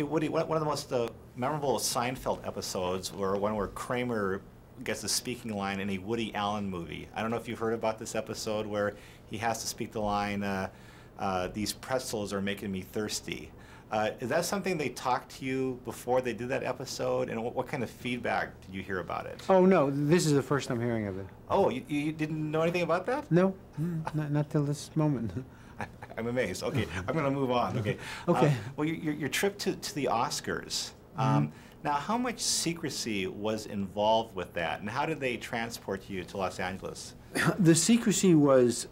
Hey, Woody, one of the most memorable Seinfeld episodes were one where Kramer gets a speaking line in a Woody Allen movie. I don't know if you've heard about this episode where he has to speak the line, these pretzels are making me thirsty. Is that something they talked to you before they did that episode? And what kind of feedback did you hear about it? Oh, no, this is the first I'm hearing of it. Oh, you didn't know anything about that? No, not till this moment. I'm amazed. Okay, I'm going to move on. Okay. Okay. Well, your trip to the Oscars. Now, how much secrecy was involved with that, and how did they transport you to Los Angeles? The secrecy was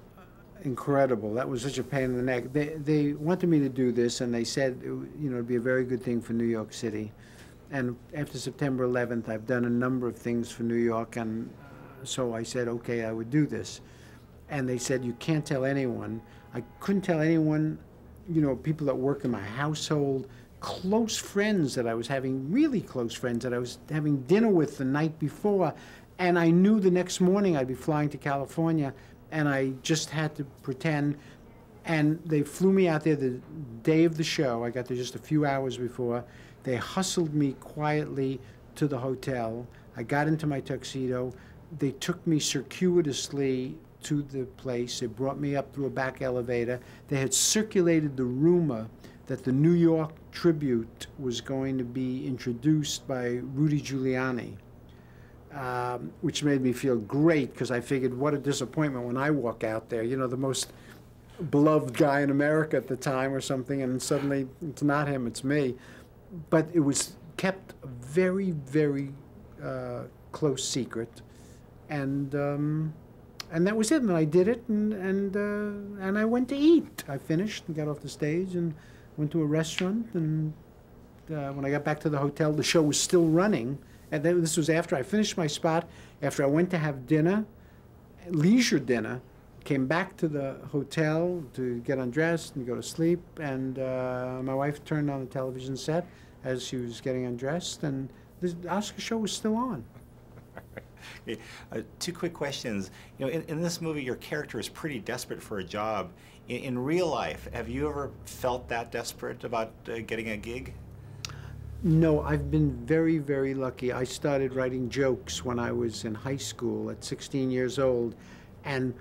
incredible. That was such a pain in the neck. They wanted me to do this, and they said, it'd be a very good thing for New York City. And after September 11th, I've done a number of things for New York, and so I said, okay, I would do this. And they said, you can't tell anyone. I couldn't tell anyone, people that work in my household, close friends that I was having, really close friends that I was having dinner with the night before. And I knew the next morning I'd be flying to California, and I just had to pretend. And they flew me out there the day of the show. I got there just a few hours before. They hustled me quietly to the hotel. I got into my tuxedo. They took me circuitously to the place. They brought me up through a back elevator. They had circulated the rumor that the New York Tribute was going to be introduced by Rudy Giuliani, which made me feel great, because I figured, what a disappointment when I walk out there, the most beloved guy in America at the time or something, and suddenly it's not him, it's me. But it was kept very, very close secret, and that was it. And I did it, and I went to eat. I finished and got off the stage and went to a restaurant. And when I got back to the hotel, the show was still running. And then this was after I finished my spot, after I went to have dinner, leisure dinner, came back to the hotel to get undressed and go to sleep. And my wife turned on the television set as she was getting undressed, and the Oscar show was still on. Okay. Two quick questions. In this movie, your character is pretty desperate for a job. In real life, have you ever felt that desperate about getting a gig? No, I've been very, very lucky. I started writing jokes when I was in high school at 16 years old, and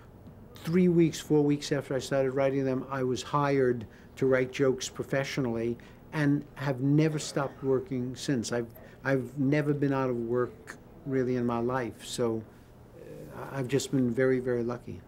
3 weeks, 4 weeks after I started writing them, I was hired to write jokes professionally, and have never stopped working since. I've never been out of work really in my life, so I've just been very, very lucky.